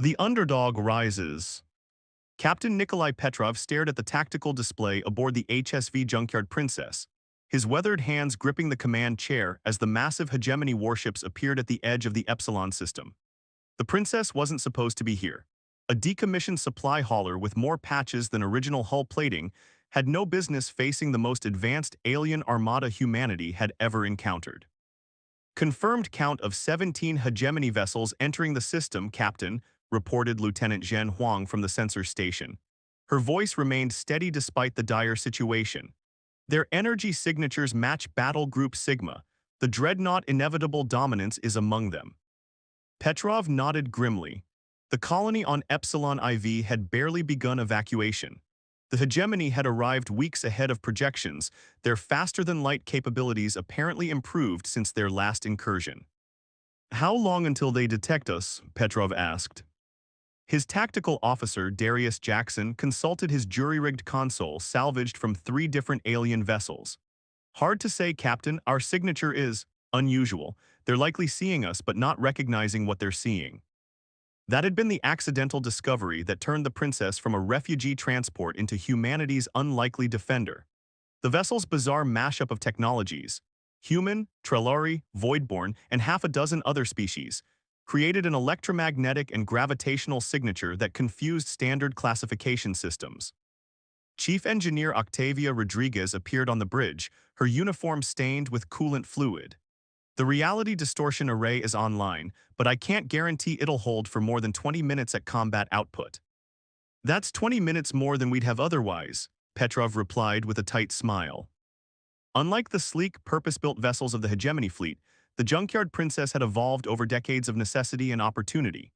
The underdog rises. Captain Nikolai Petrov stared at the tactical display aboard the HSV Junkyard Princess, his weathered hands gripping the command chair as the massive hegemony warships appeared at the edge of the Epsilon system. The Princess wasn't supposed to be here. A decommissioned supply hauler with more patches than original hull plating had no business facing the most advanced alien armada humanity had ever encountered. Confirmed count of 17 hegemony vessels entering the system, Captain, reported Lieutenant Zhen Huang from the sensor station. Her voice remained steady despite the dire situation. Their energy signatures match Battle Group Sigma. The dreadnought inevitable dominance is among them. Petrov nodded grimly. The colony on Epsilon IV had barely begun evacuation. The hegemony had arrived weeks ahead of projections, their faster-than-light capabilities apparently improved since their last incursion. "How long until they detect us?" Petrov asked. His tactical officer, Darius Jackson, consulted his jury-rigged console salvaged from 3 different alien vessels. "Hard to say, Captain. Our signature is unusual. They're likely seeing us but not recognizing what they're seeing." That had been the accidental discovery that turned the Princess from a refugee transport into humanity's unlikely defender. The vessel's bizarre mashup of technologies, human, Trellari, Voidborn, and half a dozen other species, created an electromagnetic and gravitational signature that confused standard classification systems. Chief Engineer Octavia Rodriguez appeared on the bridge, her uniform stained with coolant fluid. "The reality distortion array is online, but I can't guarantee it'll hold for more than 20 minutes at combat output." "That's 20 minutes more than we'd have otherwise," Petrov replied with a tight smile. Unlike the sleek, purpose-built vessels of the hegemony fleet, the Junkyard Princess had evolved over decades of necessity and opportunity.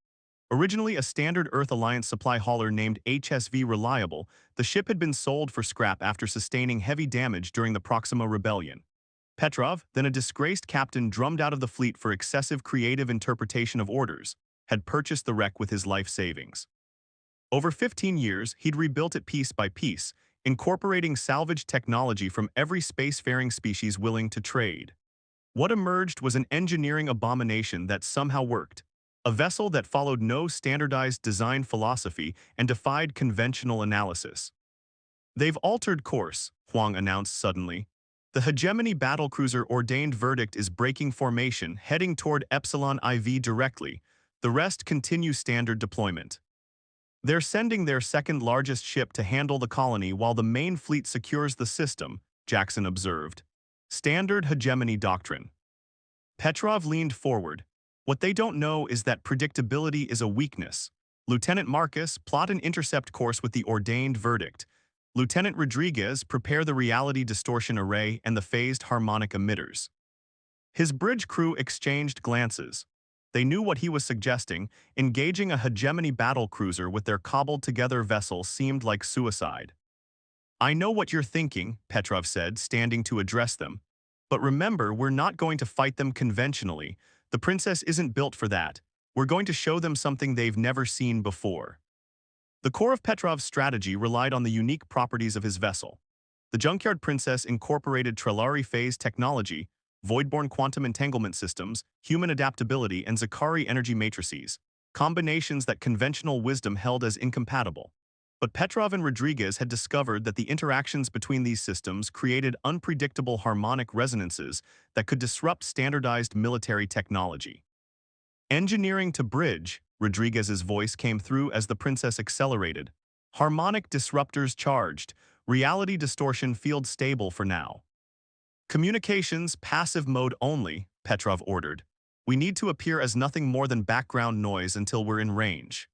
Originally a standard Earth Alliance supply hauler named HSV Reliable, the ship had been sold for scrap after sustaining heavy damage during the Proxima Rebellion. Petrov, then a disgraced captain drummed out of the fleet for excessive creative interpretation of orders, had purchased the wreck with his life savings. Over 15 years, he'd rebuilt it piece by piece, incorporating salvaged technology from every spacefaring species willing to trade. What emerged was an engineering abomination that somehow worked, a vessel that followed no standardized design philosophy and defied conventional analysis. "They've altered course," Huang announced suddenly. "The hegemony battlecruiser ordained verdict is breaking formation, heading toward Epsilon IV directly. The rest continue standard deployment. They're sending their second-largest ship to handle the colony while the main fleet secures the system," Jackson observed. "Standard hegemony doctrine." Petrov leaned forward. "What they don't know is that predictability is a weakness. Lieutenant Marcus, plot an intercept course with the ordained verdict. Lieutenant Rodriguez, prepare the reality distortion array and the phased harmonic emitters." His bridge crew exchanged glances. They knew what he was suggesting. Engaging a hegemony battlecruiser with their cobbled-together vessel seemed like suicide. "I know what you're thinking," Petrov said, standing to address them. "But remember, we're not going to fight them conventionally. The Princess isn't built for that. We're going to show them something they've never seen before." The core of Petrov's strategy relied on the unique properties of his vessel. The Junkyard Princess incorporated Trellari phase technology, Voidborn quantum entanglement systems, human adaptability, and Zakari energy matrices, combinations that conventional wisdom held as incompatible. But Petrov and Rodriguez had discovered that the interactions between these systems created unpredictable harmonic resonances that could disrupt standardized military technology. "Engineering to bridge," Rodriguez's voice came through as the Princess accelerated. "Harmonic disruptors charged. Reality distortion field stable for now." "Communications, passive mode only," Petrov ordered. "We need to appear as nothing more than background noise until we're in range."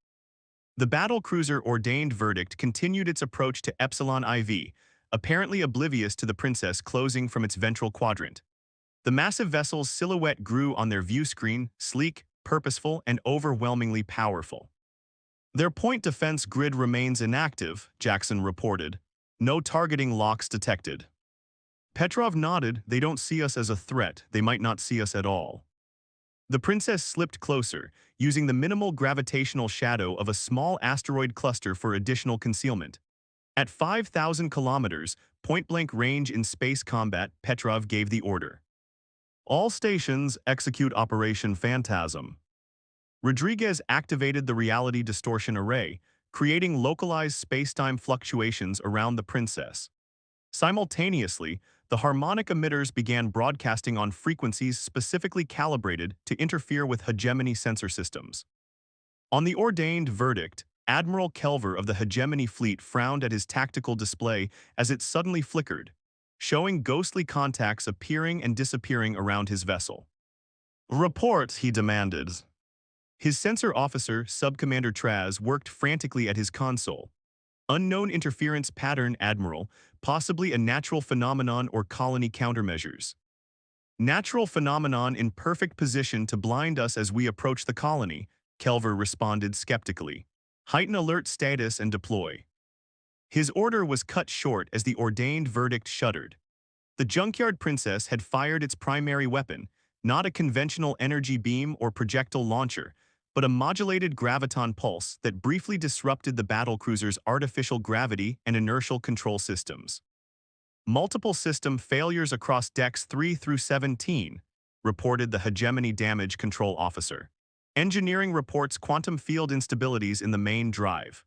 The battlecruiser ordained verdict continued its approach to Epsilon IV, apparently oblivious to the Princess closing from its ventral quadrant. The massive vessel's silhouette grew on their view screen, sleek, purposeful, and overwhelmingly powerful. "Their point defense grid remains inactive," Jackson reported. "No targeting locks detected." Petrov nodded. "They don't see us as a threat. They might not see us at all." The Princess slipped closer, using the minimal gravitational shadow of a small asteroid cluster for additional concealment. At 5,000 kilometers, point-blank range in space combat, Petrov gave the order. "All stations execute Operation Phantasm." Rodriguez activated the reality distortion array, creating localized spacetime fluctuations around the princess. Simultaneously, the harmonic emitters began broadcasting on frequencies specifically calibrated to interfere with hegemony sensor systems. On the ordained verdict, Admiral Kelver of the hegemony fleet frowned at his tactical display as it suddenly flickered, showing ghostly contacts appearing and disappearing around his vessel. "Report," he demanded. His sensor officer, Subcommander Traz, worked frantically at his console. "Unknown interference pattern, Admiral, possibly a natural phenomenon or colony countermeasures." "Natural phenomenon in perfect position to blind us as we approach the colony," Kelver responded skeptically. "Heighten alert status and deploy." His order was cut short as the ordained verdict shuddered. The Junkyard Princess had fired its primary weapon, not a conventional energy beam or projectile launcher, but a modulated graviton pulse that briefly disrupted the battlecruiser's artificial gravity and inertial control systems. "Multiple system failures across decks 3 through 17, reported the Hegemony Damage Control Officer. "Engineering reports quantum field instabilities in the main drive."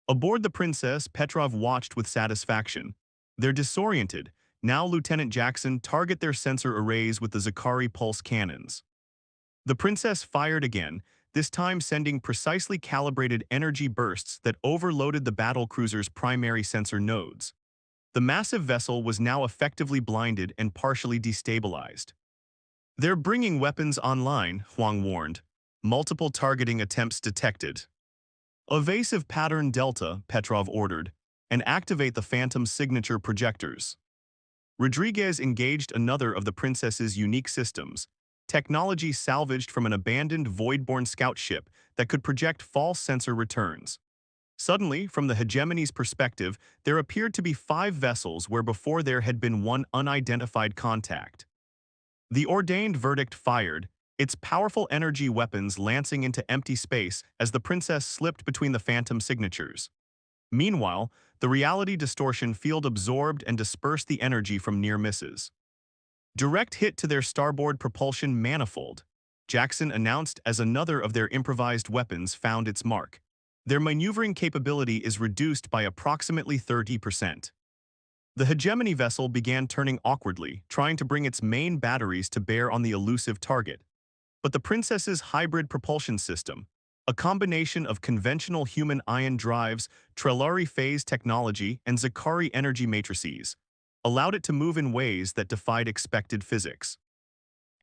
Aboard the Princess, Petrov watched with satisfaction. They're disoriented. Now, Lieutenant Jackson, target their sensor arrays with the Zakari pulse cannons. The Princess fired again, this time sending precisely calibrated energy bursts that overloaded the battlecruiser's primary sensor nodes. The massive vessel was now effectively blinded and partially destabilized. "They're bringing weapons online," Huang warned. "Multiple targeting attempts detected." "Evasive pattern Delta," Petrov ordered, "and activate the Phantom signature projectors." Rodriguez engaged another of the Princess's unique systems, technology salvaged from an abandoned Voidborn scout ship that could project false sensor returns. Suddenly, from the Hegemony's perspective, there appeared to be 5 vessels where before there had been one unidentified contact. The ordained verdict fired, its powerful energy weapons lancing into empty space as the Princess slipped between the Phantom signatures. Meanwhile, the reality distortion field absorbed and dispersed the energy from near misses. "Direct hit to their starboard propulsion manifold," Jackson announced as another of their improvised weapons found its mark. "Their maneuvering capability is reduced by approximately 30%. The Hegemony vessel began turning awkwardly, trying to bring its main batteries to bear on the elusive target. But the Princess's hybrid propulsion system, a combination of conventional human ion drives, Trellari phase technology, and Zakari energy matrices, allowed it to move in ways that defied expected physics.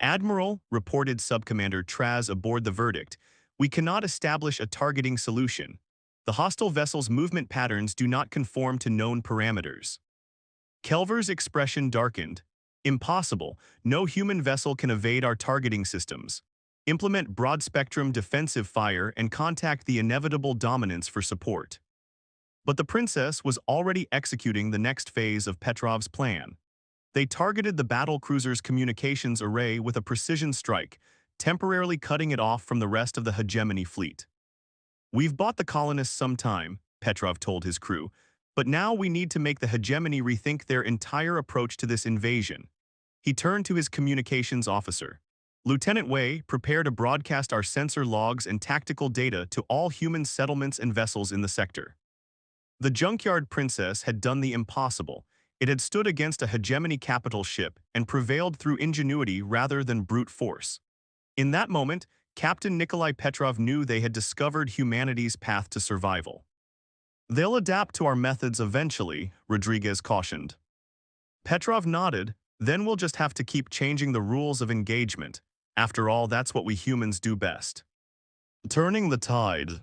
"Admiral," reported Subcommander Traz aboard the verdict, "we cannot establish a targeting solution. The hostile vessel's movement patterns do not conform to known parameters." Kelver's expression darkened. "Impossible. No human vessel can evade our targeting systems. Implement broad-spectrum defensive fire and contact the inevitable dominance for support." But the Princess was already executing the next phase of Petrov's plan. They targeted the battlecruiser's communications array with a precision strike, temporarily cutting it off from the rest of the Hegemony fleet. "We've bought the colonists some time," Petrov told his crew, "but now we need to make the Hegemony rethink their entire approach to this invasion." He turned to his communications officer. "Lieutenant Wei, prepare to broadcast our sensor logs and tactical data to all human settlements and vessels in the sector." The Junkyard Princess had done the impossible. It had stood against a Hegemony capital ship and prevailed through ingenuity rather than brute force. In that moment, Captain Nikolai Petrov knew they had discovered humanity's path to survival. "They'll adapt to our methods eventually," Rodriguez cautioned. Petrov nodded. "Then we'll just have to keep changing the rules of engagement. After all, that's what we humans do best." Turning the tide.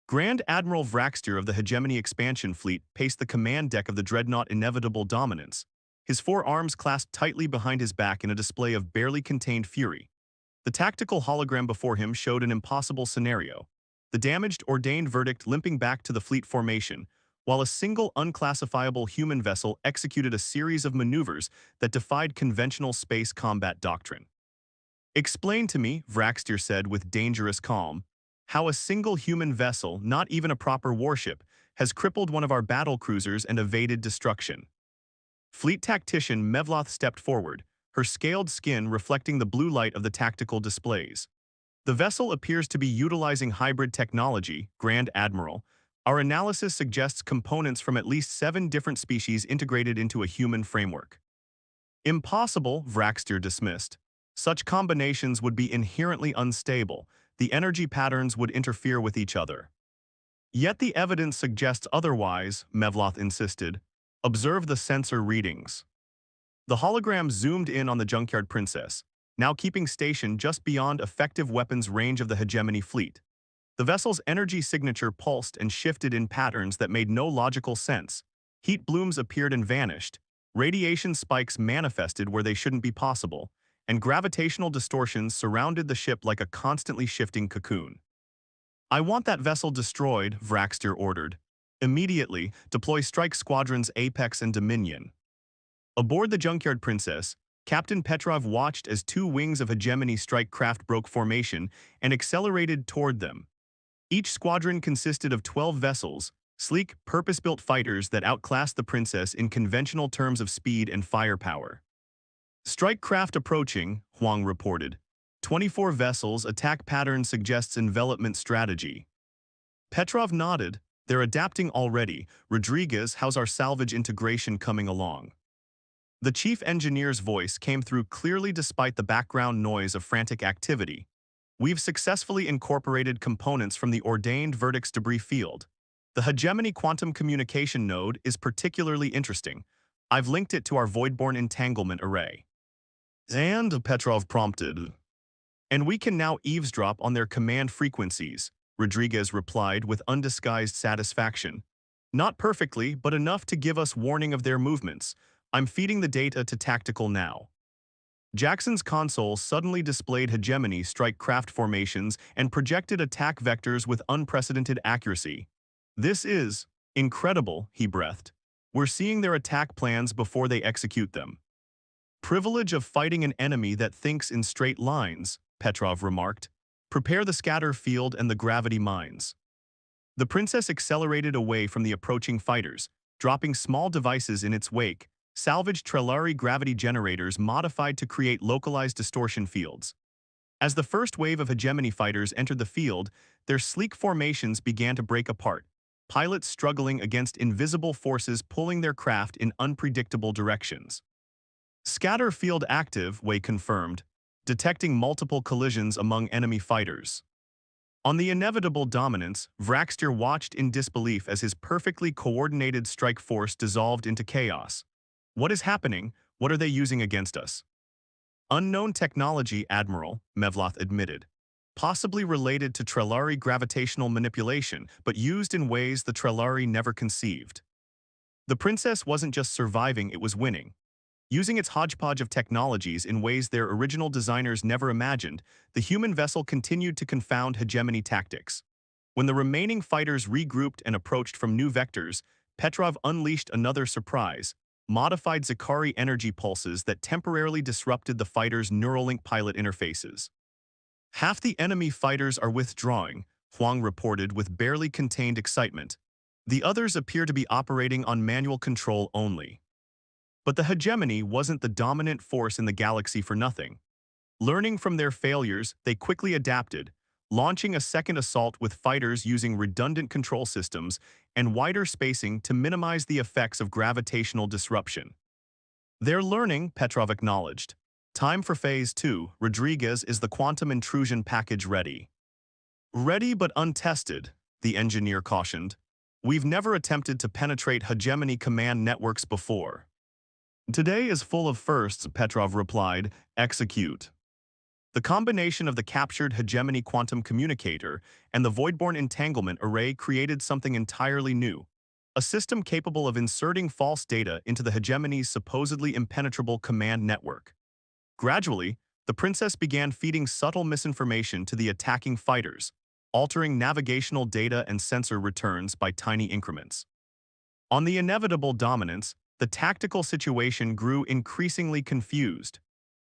Grand Admiral Vraxter of the Hegemony expansion fleet paced the command deck of the dreadnought Inevitable Dominance, his 4 arms clasped tightly behind his back in a display of barely contained fury. The tactical hologram before him showed an impossible scenario: the damaged ordained verdict limping back to the fleet formation, while a single unclassifiable human vessel executed a series of maneuvers that defied conventional space combat doctrine. "Explain to me," Vraxter said with dangerous calm, "how a single human vessel, not even a proper warship, has crippled one of our battlecruisers and evaded destruction." Fleet tactician Mevloth stepped forward, her scaled skin reflecting the blue light of the tactical displays. The vessel appears to be utilizing hybrid technology, Grand Admiral. Our analysis suggests components from at least 7 different species integrated into a human framework. Impossible, Vraxter dismissed. Such combinations would be inherently unstable. The energy patterns would interfere with each other. Yet the evidence suggests otherwise, Mevloth insisted. Observe the sensor readings. The hologram zoomed in on the junkyard princess, now keeping station just beyond effective weapons range of the hegemony fleet. The vessel's energy signature pulsed and shifted in patterns that made no logical sense. Heat blooms appeared and vanished. Radiation spikes manifested where they shouldn't be possible, and gravitational distortions surrounded the ship like a constantly shifting cocoon. I want that vessel destroyed, Vraxter ordered. Immediately, deploy strike squadrons Apex and Dominion. Aboard the junkyard princess, Captain Petrov watched as 2 wings of hegemony strike craft broke formation and accelerated toward them. Each squadron consisted of 12 vessels, sleek, purpose-built fighters that outclassed the princess in conventional terms of speed and firepower. Strike craft approaching, Huang reported. 24 vessels, attack pattern suggests envelopment strategy. Petrov nodded. They're adapting already. Rodriguez, how's our salvage integration coming along? The chief engineer's voice came through clearly despite the background noise of frantic activity. We've successfully incorporated components from the ordained Vertex debris field. The hegemony quantum communication node is particularly interesting. I've linked it to our voidborne entanglement array. And, Petrov prompted. And we can now eavesdrop on their command frequencies, Rodriguez replied with undisguised satisfaction. Not perfectly, but enough to give us warning of their movements. I'm feeding the data to tactical now. Jackson's console suddenly displayed hegemony strike craft formations and projected attack vectors with unprecedented accuracy. This is incredible, he breathed. We're seeing their attack plans before they execute them. Privilege of fighting an enemy that thinks in straight lines, Petrov remarked. Prepare the scatter field and the gravity mines. The princess accelerated away from the approaching fighters, dropping small devices in its wake, salvaged Trellari gravity generators modified to create localized distortion fields. As the first wave of hegemony fighters entered the field, their sleek formations began to break apart, pilots struggling against invisible forces pulling their craft in unpredictable directions. Scatter field active, Wei confirmed, detecting multiple collisions among enemy fighters. On the inevitable dominance, Vraxter watched in disbelief as his perfectly coordinated strike force dissolved into chaos. What is happening? What are they using against us? Unknown technology, Admiral, Mevloth admitted. Possibly related to Trellari gravitational manipulation, but used in ways the Trellari never conceived. The princess wasn't just surviving, it was winning. Using its hodgepodge of technologies in ways their original designers never imagined, the human vessel continued to confound hegemony tactics. When the remaining fighters regrouped and approached from new vectors, Petrov unleashed another surprise. Modified Zakari energy pulses that temporarily disrupted the fighters' Neuralink pilot interfaces. Half the enemy fighters are withdrawing, Huang reported with barely contained excitement. The others appear to be operating on manual control only. But the hegemony wasn't the dominant force in the galaxy for nothing. Learning from their failures, they quickly adapted, launching a second assault with fighters using redundant control systems and wider spacing to minimize the effects of gravitational disruption. They're learning, Petrov acknowledged. Time for Phase 2, Rodriguez, is the quantum intrusion package ready? Ready but untested, the engineer cautioned. We've never attempted to penetrate hegemony command networks before. Today is full of firsts, Petrov replied. Execute. The combination of the captured hegemony quantum communicator and the voidborne entanglement array created something entirely new, a system capable of inserting false data into the hegemony's supposedly impenetrable command network. Gradually, the princess began feeding subtle misinformation to the attacking fighters, altering navigational data and sensor returns by tiny increments. On the inevitable dominance, the tactical situation grew increasingly confused.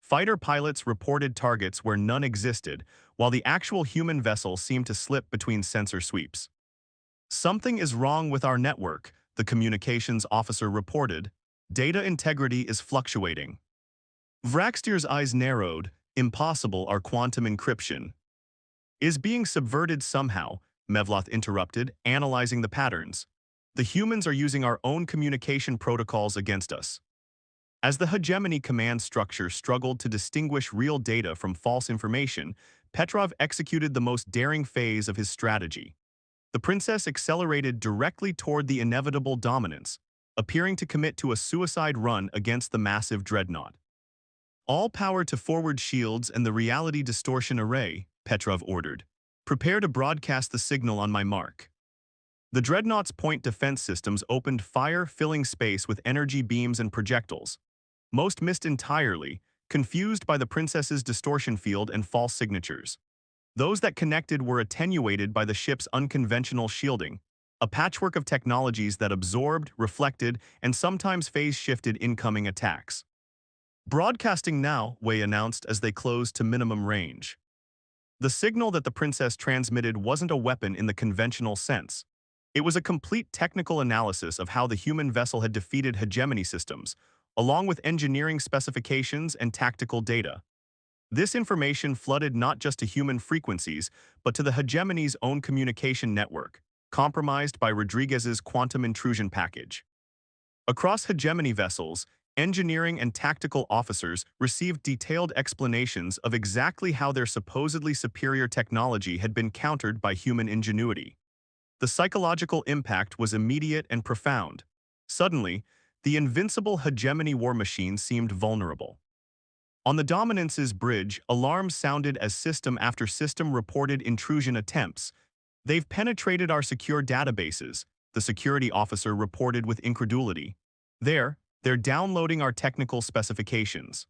Fighter pilots reported targets where none existed, while the actual human vessel seemed to slip between sensor sweeps. Something is wrong with our network, the communications officer reported. Data integrity is fluctuating. Vraxter's eyes narrowed. Impossible, our quantum encryption. Is being subverted somehow, Mevloth interrupted, analyzing the patterns. The humans are using our own communication protocols against us. As the hegemony command structure struggled to distinguish real data from false information, Petrov executed the most daring phase of his strategy. The princess accelerated directly toward the inevitable dominance, appearing to commit to a suicide run against the massive dreadnought. All power to forward shields and the reality distortion array, Petrov ordered. Prepare to broadcast the signal on my mark. The dreadnought's point defense systems opened fire, filling space with energy beams and projectiles. Most missed entirely, confused by the princess's distortion field and false signatures. Those that connected were attenuated by the ship's unconventional shielding, a patchwork of technologies that absorbed, reflected, and sometimes phase-shifted incoming attacks. Broadcasting now, Wei announced as they closed to minimum range. The signal that the princess transmitted wasn't a weapon in the conventional sense. It was a complete technical analysis of how the human vessel had defeated hegemony systems, along with engineering specifications and tactical data. This information flooded not just to human frequencies, but to the hegemony's own communication network, compromised by Rodriguez's quantum intrusion package. Across hegemony vessels, engineering and tactical officers received detailed explanations of exactly how their supposedly superior technology had been countered by human ingenuity. The psychological impact was immediate and profound. Suddenly, the invincible hegemony war machine seemed vulnerable. On the Dominance's bridge, alarms sounded as system after system reported intrusion attempts. They've penetrated our secure databases, the security officer reported with incredulity. They're downloading our technical specifications.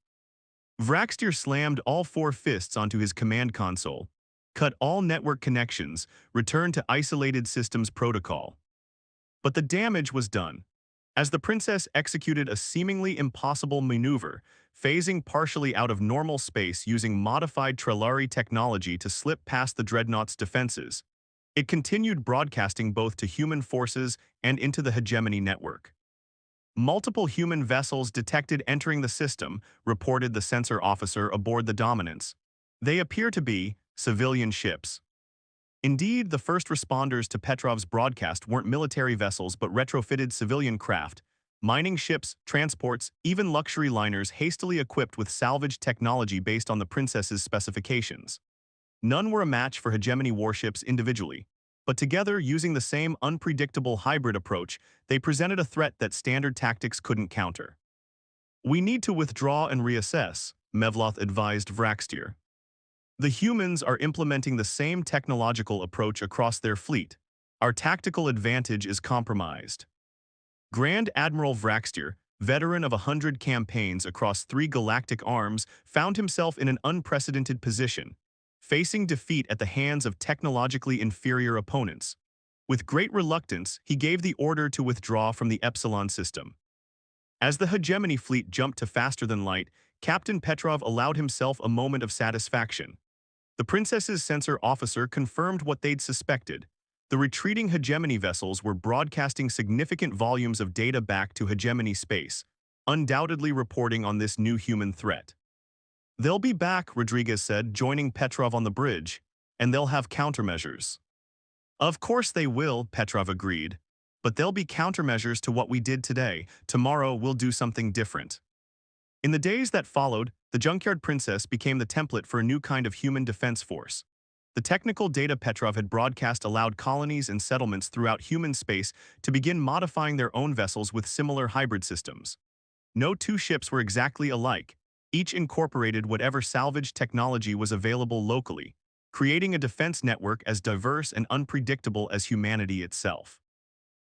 Vraxtir slammed all four fists onto his command console, cut all network connections, returned to isolated systems protocol. But the damage was done. As the princess executed a seemingly impossible maneuver, phasing partially out of normal space using modified Trellari technology to slip past the dreadnought's defenses, it continued broadcasting both to human forces and into the hegemony network. Multiple human vessels detected entering the system, reported the sensor officer aboard the Dominance. They appear to be civilian ships. Indeed, the first responders to Petrov's broadcast weren't military vessels but retrofitted civilian craft, mining ships, transports, even luxury liners hastily equipped with salvage technology based on the princess's specifications. None were a match for hegemony warships individually, but together, using the same unpredictable hybrid approach, they presented a threat that standard tactics couldn't counter. We need to withdraw and reassess, Mevloth advised Vraxtir. The humans are implementing the same technological approach across their fleet. Our tactical advantage is compromised. Grand Admiral Vraxtir, veteran of 100 campaigns across 3 galactic arms, found himself in an unprecedented position, facing defeat at the hands of technologically inferior opponents. With great reluctance, he gave the order to withdraw from the Epsilon system. As the hegemony fleet jumped to faster than light, Captain Petrov allowed himself a moment of satisfaction. The princess's sensor officer confirmed what they'd suspected. The retreating hegemony vessels were broadcasting significant volumes of data back to hegemony space, undoubtedly reporting on this new human threat. They'll be back, Rodriguez said, joining Petrov on the bridge, and they'll have countermeasures. Of course they will, Petrov agreed. But they'll be countermeasures to what we did today. Tomorrow we'll do something different. In the days that followed, the Junkyard Princess became the template for a new kind of human defense force. The technical data Petrov had broadcast allowed colonies and settlements throughout human space to begin modifying their own vessels with similar hybrid systems. No two ships were exactly alike. Each incorporated whatever salvage technology was available locally, creating a defense network as diverse and unpredictable as humanity itself.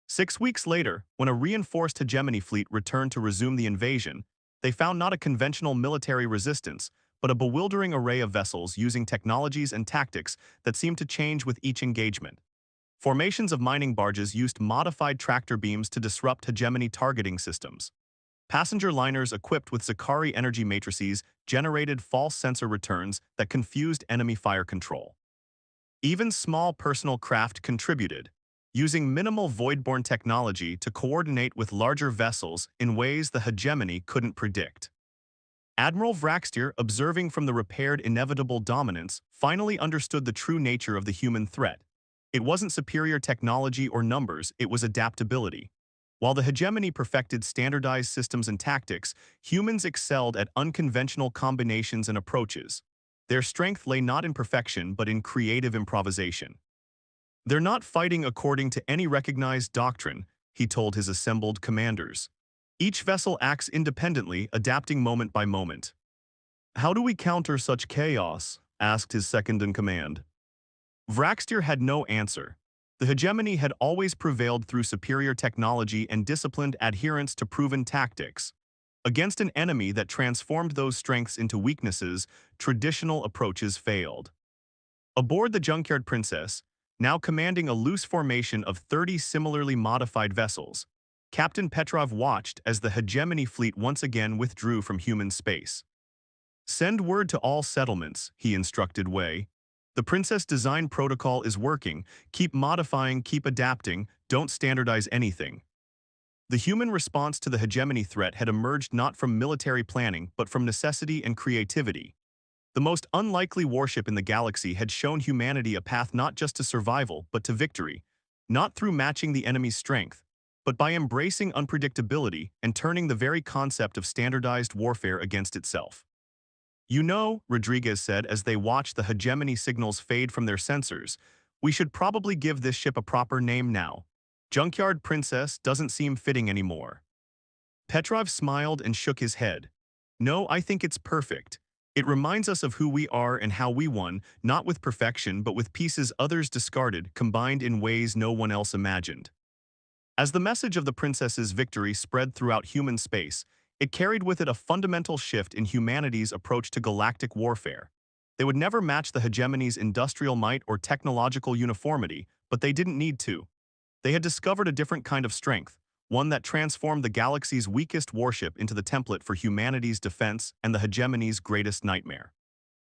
6 weeks later, when a reinforced hegemony fleet returned to resume the invasion, they found not a conventional military resistance, but a bewildering array of vessels using technologies and tactics that seemed to change with each engagement. Formations of mining barges used modified tractor beams to disrupt hegemony targeting systems. Passenger liners equipped with Zakari energy matrices generated false sensor returns that confused enemy fire control. Even small personal craft contributed, using minimal voidborne technology to coordinate with larger vessels in ways the hegemony couldn't predict. Admiral Vraxtir, observing from the repaired inevitable dominance, finally understood the true nature of the human threat. It wasn't superior technology or numbers, it was adaptability. While the hegemony perfected standardized systems and tactics, humans excelled at unconventional combinations and approaches. Their strength lay not in perfection but in creative improvisation. They're not fighting according to any recognized doctrine, he told his assembled commanders. Each vessel acts independently, adapting moment by moment. How do we counter such chaos? Asked his second-in-command. Vraxtir had no answer. The hegemony had always prevailed through superior technology and disciplined adherence to proven tactics. Against an enemy that transformed those strengths into weaknesses, traditional approaches failed. Aboard the Junkyard Princess, now commanding a loose formation of 30 similarly modified vessels, Captain Petrov watched as the hegemony fleet once again withdrew from human space. Send word to all settlements, he instructed Wei. The Princess design protocol is working. Keep modifying, keep adapting, don't standardize anything. The human response to the hegemony threat had emerged not from military planning but from necessity and creativity. The most unlikely warship in the galaxy had shown humanity a path not just to survival but to victory, not through matching the enemy's strength, but by embracing unpredictability and turning the very concept of standardized warfare against itself. You know, Rodriguez said as they watched the hegemony signals fade from their sensors, we should probably give this ship a proper name now. Junkyard Princess doesn't seem fitting anymore. Petrov smiled and shook his head. No, I think it's perfect. It reminds us of who we are and how we won, not with perfection but with pieces others discarded, combined in ways no one else imagined. As the message of the princess's victory spread throughout human space, it carried with it a fundamental shift in humanity's approach to galactic warfare. They would never match the hegemony's industrial might or technological uniformity, but they didn't need to. They had discovered a different kind of strength, one that transformed the galaxy's weakest warship into the template for humanity's defense and the hegemony's greatest nightmare.